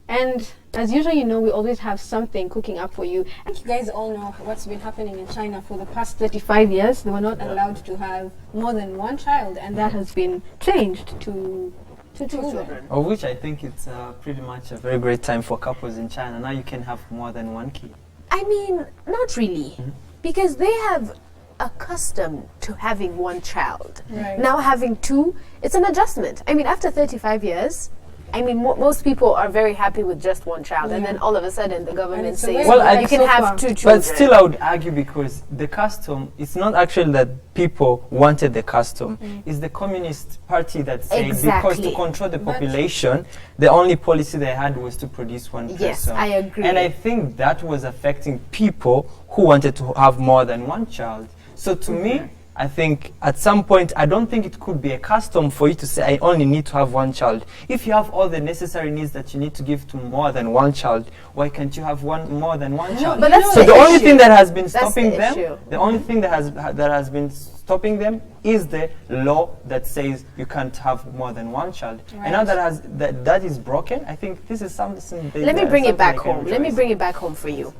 And as usual, we always have something cooking up for you. And you guys all know what's been happening in China for the past 35 years. They were not allowed to have more than one child, and that has been changed to two children. Of which I think it's pretty much a very great time for couples in China. Now you can have more than one kid. I mean, not really, because they have accustomed to having one child. Now having two, it's an adjustment. I mean, after 35 years, I mean, most people are very happy with just one child, and then all of a sudden the government says, you can have two children. But still, I would argue, because the custom, it's not actually that people wanted the custom. It's the Communist Party that said, because to control the population, the only policy they had was to produce one person. Yes, I agree. And I think that was affecting people who wanted to have more than one child. So to me, I think at some point, I don't think it could be a custom for you to say, I only need to have one child. If you have all the necessary needs that you need to give to more than one child, why can't you have more than one child? But that's so the only thing that has been That's stopping the them, issue. the only thing that has been stopping them is the law that says you can't have more than one child. And now that is broken, I think this is something. Let me bring it back home. Let me bring it back home for you.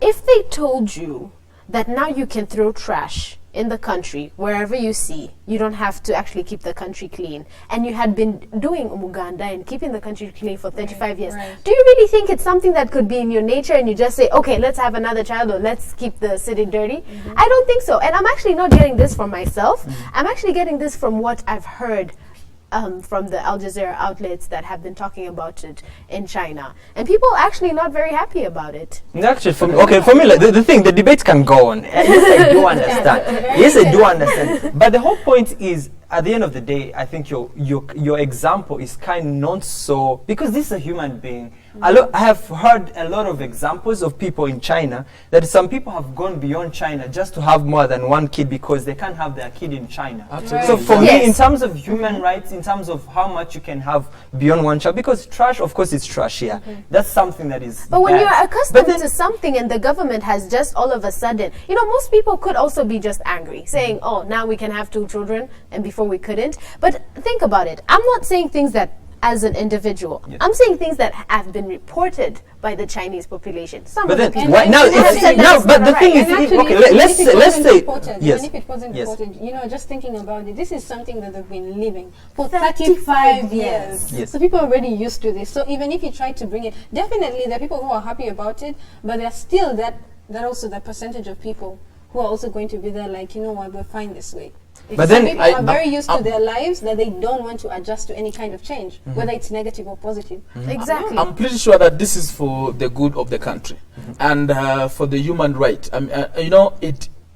If they told you that now you can throw trash in the country, wherever you see, you don't have to actually keep the country clean, and you had been doing umuganda and keeping the country clean for 35 years, do you really think it's something that could be in your nature, and you just say, okay, let's have another child, or let's keep the city dirty? I don't think so. And I'm actually not getting this from myself. I'm actually getting this from what I've heard from the Al Jazeera outlets that have been talking about it in China, and people are actually not very happy about it. Actually, for me, like, the debate can go on. Yes, I do understand. Yes, I do understand. But the whole point is, at the end of the day, I think your example is kind of not so, because this is a human being. I have heard a lot of examples of people in China that some people have gone beyond China just to have more than one kid because they can't have their kid in China. Absolutely. So for me, in terms of human rights, in terms of how much you can have beyond one child, because trash, of course, it's trash here. That's something that is But when bad. you're accustomed to something and the government has just all of a sudden, most people could also be just angry, saying, oh, now we can have two children, and before we couldn't. But think about it. I'm not saying things that as an individual. I'm saying things that have been reported by the Chinese population. Some But of then, the why, now, but the thing is, let's say, yes, Even if it wasn't yes. reported, just thinking about it, this is something that they've been living for 35 years. Yes. So people are already used to this. So even if you try to bring it, definitely there are people who are happy about it, but there's still that also that percentage of people who are also going to be there like, you know what, we're fine this way. But Some then people are very used to their lives that they don't want to adjust to any kind of change, whether it's negative or positive. Exactly. I'm pretty sure that this is for the good of the country and for the human right. You know,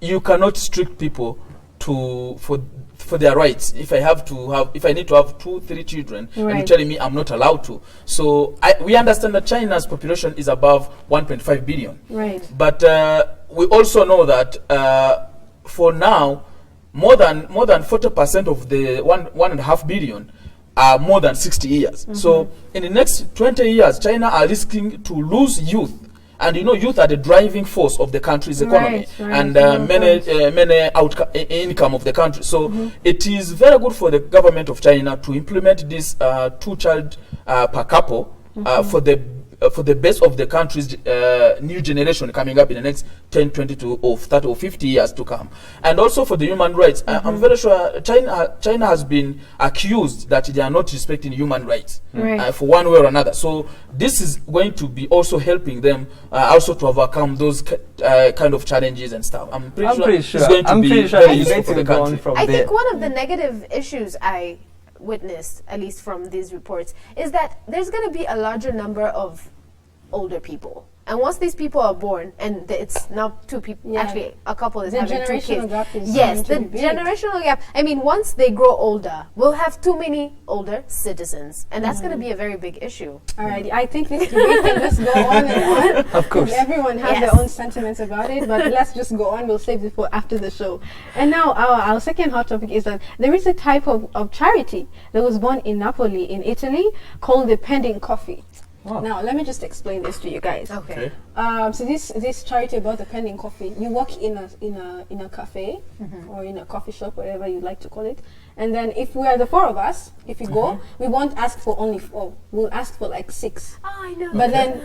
you cannot restrict people for their rights. If I need to have 2-3 children, and you're telling me I'm not allowed to. So we understand that China's population is above 1.5 billion. Right. But we also know that for now, more than 40% of the 1.5 billion are more than 60 years. So in the next 20 years, China are risking to lose youth. And you know, youth are the driving force of the country's economy and many income of the country. So it is very good for the government of China to implement this 2-child per couple for the best of the country's new generation coming up in the next 10, 20 to 30 or 50 years to come. And also for the human rights. I'm very sure China has been accused that they are not respecting human rights for one way or another. So this is going to be also helping them also to overcome those kind of challenges and stuff. I'm pretty sure it's going to be very useful for the country. I think one of the negative issues I witnessed, at least from these reports, is that there's going to be a larger number of older people. And once these people are born, and it's now 2 people, actually a couple is having 2 kids. The generational gap is yes, the going to be big. generational gap. I mean, once they grow older, we'll have too many older citizens, and that's going to be a very big issue. Alrighty, I think this debate can just go on and on. Of course. Everyone has their own sentiments about it, but let's just go on. We'll save it for after the show. And now our second hot topic is that there is a type of charity that was born in Napoli in Italy called the Pending Coffee. Wow. Now, let me just explain this to you guys. Okay. So this charity about the pending coffee, you walk in a cafe or in a coffee shop, whatever you like to call it, and then if we are the 4 of us, if you go, we won't ask for only 4. We'll ask for like 6. Oh, I know. But then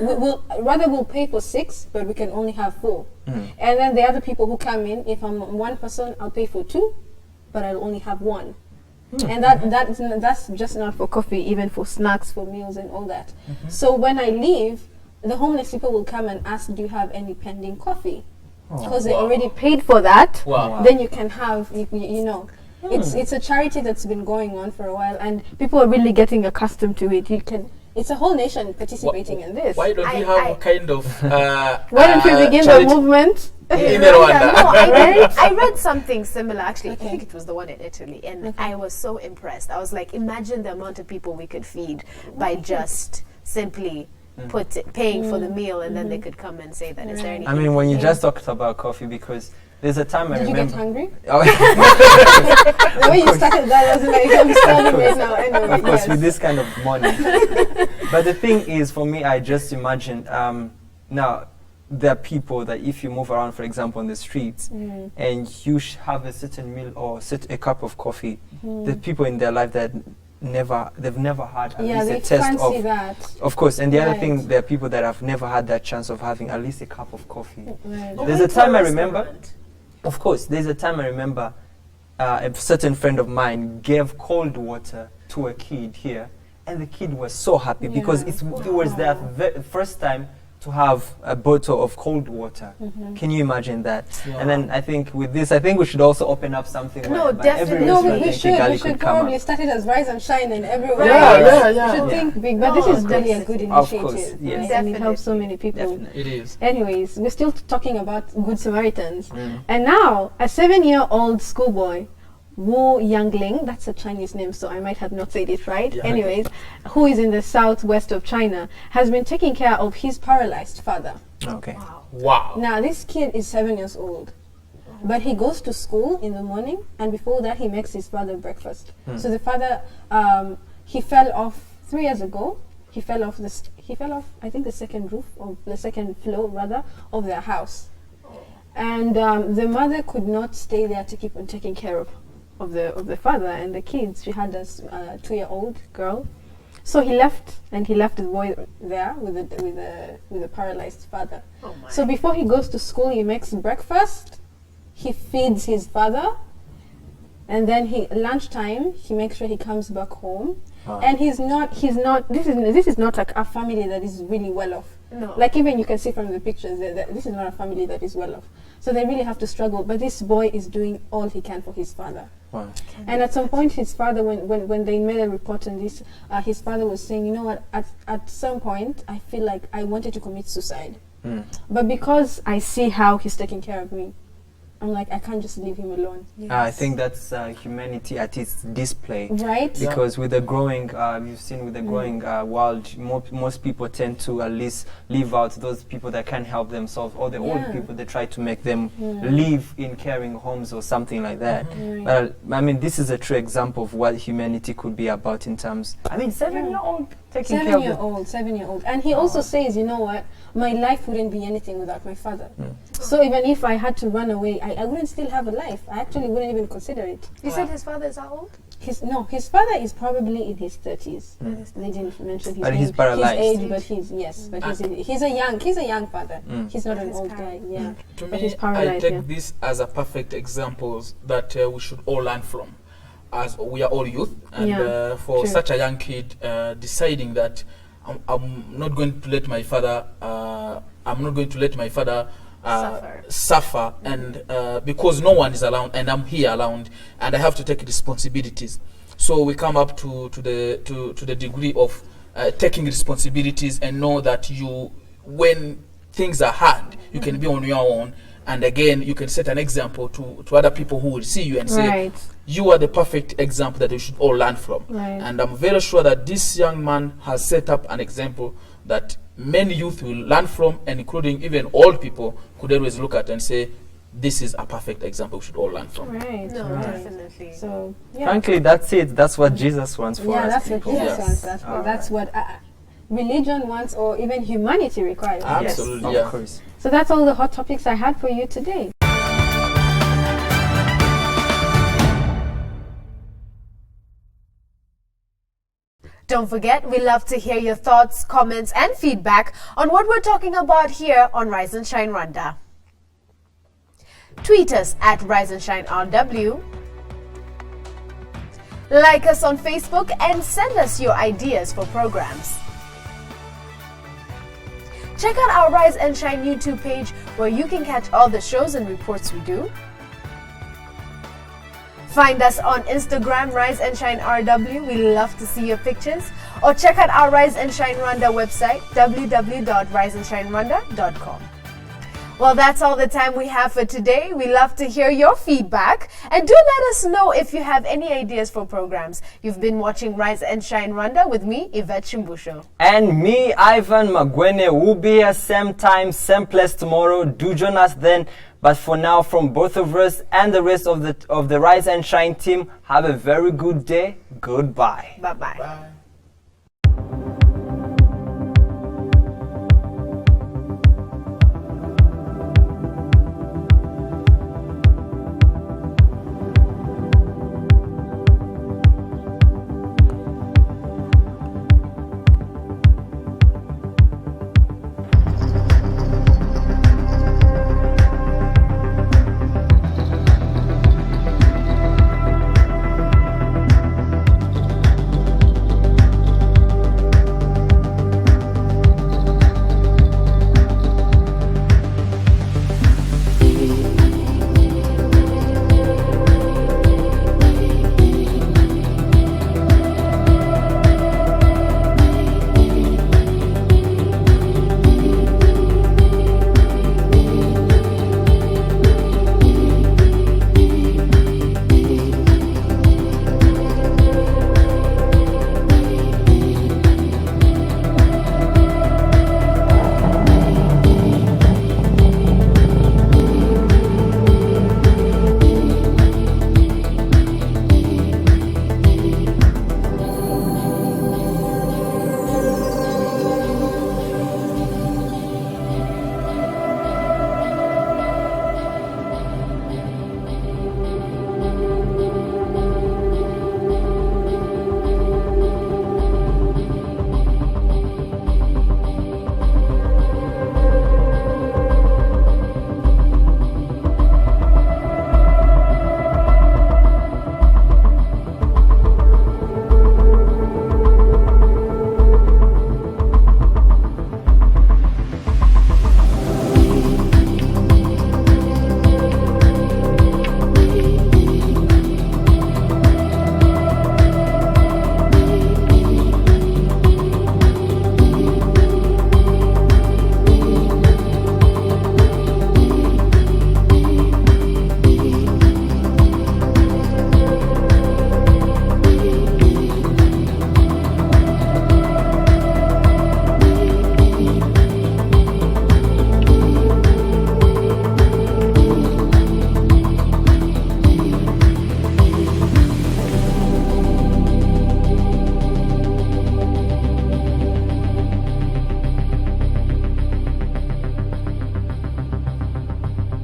we'll pay for 6, but we can only have 4. And then the other people who come in, if I'm 1 person, I'll pay for 2, but I'll only have 1. And that's just not for coffee, even for snacks, for meals and all that. So when I leave, the homeless people will come and ask, do you have any pending coffee? Because they already paid for that. Then you can have, you know. It's a charity that's been going on for a while, and people are really getting accustomed to it. It's a whole nation participating in this. Why don't we have a kind of why don't we begin the movement? In Rwanda. No, I read something similar, actually. I think it was the one in Italy, and I was so impressed. I was like, imagine the amount of people we could feed by just simply paying for the meal, and then they could come and say that. Is there any? I mean, when you just talked about coffee, because there's a time I remember. Did you get hungry? The way you started that was like, I'm starting right now. Anyway, of course, with this kind of money. But the thing is, for me, I just imagined, now, there are people that if you move around, for example, on the streets, and you have a certain meal or a cup of coffee, the people in their life that they've never had at least a taste of that. Of course, and the other thing, there are people that have never had that chance of having at least a cup of coffee. There's a time I remember, of course, there's a time I remember a certain friend of mine gave cold water to a kid here, and the kid was so happy because it was their first time to have a bottle of cold water. Can you imagine that? And then I think with this, I think we should also open up something. No, definitely. No, we should probably start it as Rise and Shine and everyone. Yeah. Should think big, but this is really a good initiative. Of course, yes. And it helps so many people. Definitely. It is. Anyways, we're still talking about Good Samaritans. And now, a 7-year-old schoolboy, Wu Yangling, that's a Chinese name, so I might have not said it right. Anyways, who is in the southwest of China, has been taking care of his paralyzed father. Okay. Wow. Now, this kid is 7 years old, but he goes to school in the morning, and before that, he makes his father breakfast. So the father, he fell off 3 years ago. He fell off, I think, the second floor, rather, of their house. And the mother could not stay there to keep on taking care of the father and the kids. She had a 2-year-old girl, so he left the boy there with the paralyzed father. So before he goes to school, he makes breakfast, he feeds his father, and then lunchtime he makes sure he comes back home. And this is not a family that is really well off. No. Like even you can see from the pictures that this is not a family that is well off. So they really have to struggle. But this boy is doing all he can for his father. Wow. And at some point, his father, when they made a report on this, his father was saying, you know what, at some point, I feel like I wanted to commit suicide. But because I see how he's taking care of me, I'm like, I can't just leave him alone. I think that's humanity at its display. Right? Because with the growing, you've seen with the growing world, most people tend to at least leave out those people that can't help themselves, or the old people, they try to make them live in caring homes or something like that. But I mean, this is a true example of what humanity could be about in terms, I mean, 7-year-old taking care of them. 7-year-old. And he also says, you know what, my life wouldn't be anything without my father. So even if I had to run away, I wouldn't still have a life. I actually wouldn't even consider it. You said his father is how old? His father is probably in his 30s. They didn't mention his But he's paralyzed. his age, but he's a young father. He's not an old guy. Yeah. To But me, he's paralyzed, I take this as a perfect example that we should all learn from, as we are all youth, and for such a young kid deciding that I'm not going to let my father suffer, and because no one is around, and I'm here around, and I have to take responsibilities. So we come up to the degree of taking responsibilities and know that when things are hard, you can be on your own. And again, you can set an example to other people who will see you and say, you are the perfect example that we should all learn from. And I'm very sure that this young man has set up an example that many youth will learn from, and including even old people could always look at and say, this is a perfect example we should all learn from. Definitely. So, Frankly, that's it. That's what Jesus wants for us. That's what Jesus wants. That's what religion wants, or even humanity requires. Absolutely, yes, of course. So that's all the hot topics I had for you today. Don't forget, we love to hear your thoughts, comments, and feedback on what we're talking about here on Rise and Shine Rwanda. Tweet us at Rise and Shine RW. Like us on Facebook and send us your ideas for programs. Check out our Rise and Shine YouTube page where you can catch all the shows and reports we do. Find us on Instagram, Rise and Shine RW. We love to see your pictures. Or check out our Rise and Shine Rwanda website, www.riseandshinerwanda.com. Well, that's all the time we have for today. We love to hear your feedback. And do let us know if you have any ideas for programs. You've been watching Rise and Shine Rwanda with me, Yvette Chimbusho. And me, Ivan Magwene, will be here same time, same place tomorrow. Do join us then. But for now, from both of us and the rest of the Rise and Shine team, have a very good day. Goodbye. Bye-bye. Bye.